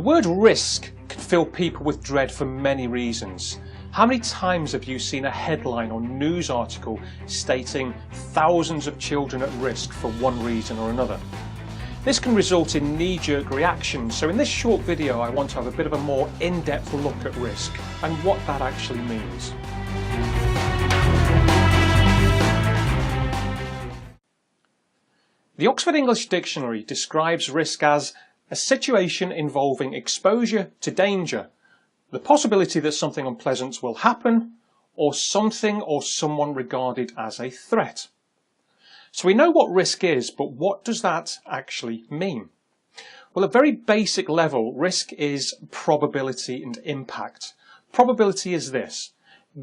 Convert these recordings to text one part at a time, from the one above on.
word risk can fill people with dread for many reasons. How many times have you seen a headline or news article stating thousands of children at risk for one reason or another? This can result in knee-jerk reactions, so in this short video I want to have a bit of a more in-depth look at risk and what that actually means. The Oxford English Dictionary describes risk as a situation involving exposure to danger, the possibility that something unpleasant will happen, or something or someone regarded as a threat. So we know what risk is, but what does that actually mean? Well, at a very basic level, risk is probability and impact. Probability is this: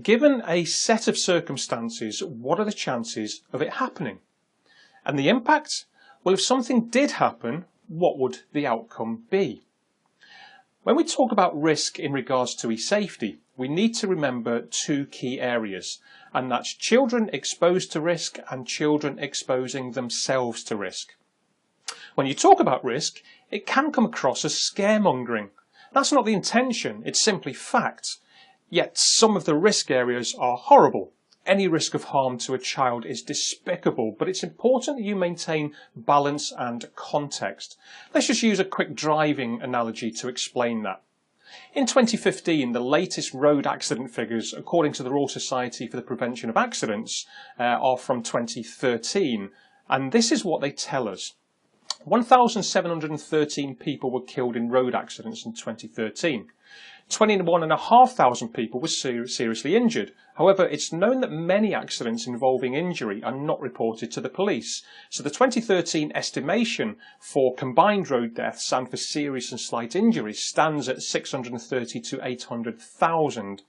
given a set of circumstances, what are the chances of it happening? And the impact? Well, if something did happen, what would the outcome be? When we talk about risk in regards to e-safety, we need to remember two key areas, and that's children exposed to risk and children exposing themselves to risk. When you talk about risk, it can come across as scaremongering. That's not the intention, it's simply fact. Yet some of the risk areas are horrible. Any risk of harm to a child is despicable, but it's important that you maintain balance and context. Let's just use a quick driving analogy to explain that. In 2015, the latest road accident figures, according to the Royal Society for the Prevention of Accidents, are from 2013, and this is what they tell us. 1,713 people were killed in road accidents in 2013. 21,500 people were seriously injured. However, it's known that many accidents involving injury are not reported to the police. So the 2013 estimation for combined road deaths and for serious and slight injuries stands at 630 to 800,000.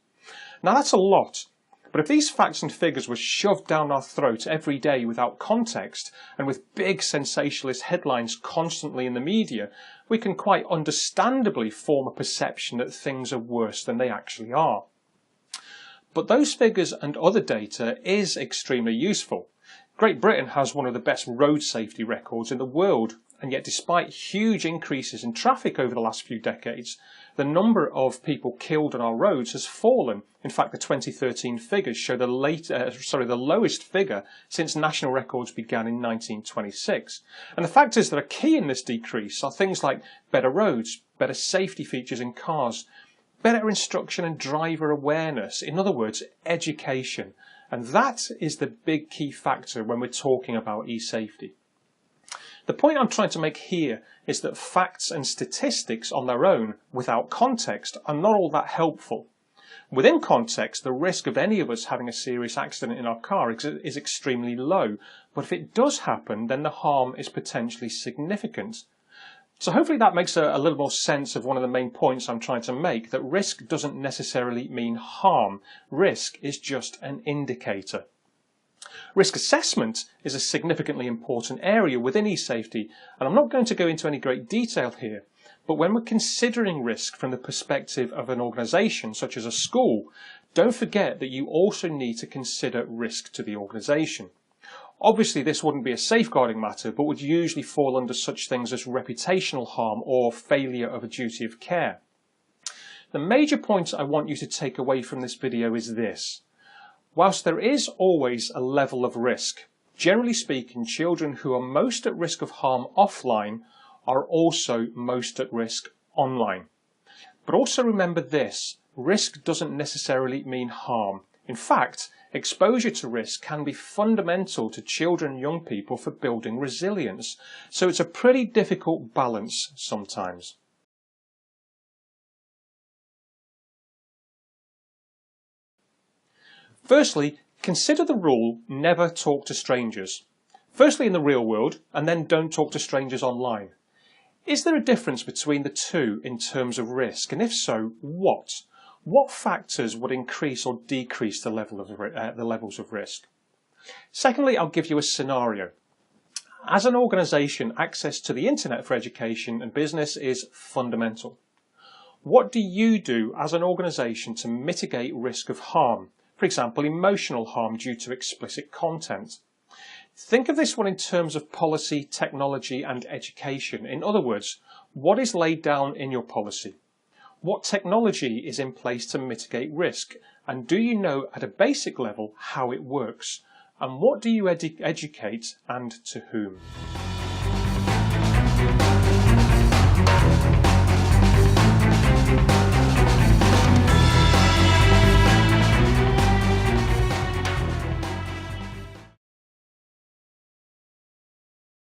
Now that's a lot. But if these facts and figures were shoved down our throat every day without context and with big sensationalist headlines constantly in the media, we can quite understandably form a perception that things are worse than they actually are. But those figures and other data is extremely useful. Great Britain has one of the best road safety records in the world, and yet despite huge increases in traffic over the last few decades, the number of people killed on our roads has fallen. In fact, the 2013 figures show the lowest figure since national records began in 1926. And the factors that are key in this decrease are things like better roads, better safety features in cars, better instruction and driver awareness, in other words, education. And that is the big key factor when we're talking about e-safety. The point I'm trying to make here is that facts and statistics on their own, without context, are not all that helpful. Within context, the risk of any of us having a serious accident in our car is extremely low, but if it does happen, then the harm is potentially significant. So hopefully that makes a little more sense of one of the main points I'm trying to make, that risk doesn't necessarily mean harm. Risk is just an indicator. Risk assessment is a significantly important area within e-safety, and I'm not going to go into any great detail here, but when we're considering risk from the perspective of an organisation such as a school, don't forget that you also need to consider risk to the organisation. Obviously this wouldn't be a safeguarding matter, but would usually fall under such things as reputational harm or failure of a duty of care. The major point I want you to take away from this video is this. Whilst there is always a level of risk, generally speaking, children who are most at risk of harm offline are also most at risk online. But also remember this, risk doesn't necessarily mean harm. In fact, exposure to risk can be fundamental to children and young people for building resilience. So it's a pretty difficult balance sometimes. Firstly, consider the rule, never talk to strangers. Firstly in the real world, and then don't talk to strangers online. Is there a difference between the two in terms of risk? And if so, what? What factors would increase or decrease the levels of risk? Secondly, I'll give you a scenario. As an organisation, access to the internet for education and business is fundamental. What do you do as an organisation to mitigate risk of harm? For example, emotional harm due to explicit content. Think of this one in terms of policy, technology and education. In other words, What is laid down in your policy? What technology is in place to mitigate risk? And do you know at a basic level how it works? And what do you educate and to whom?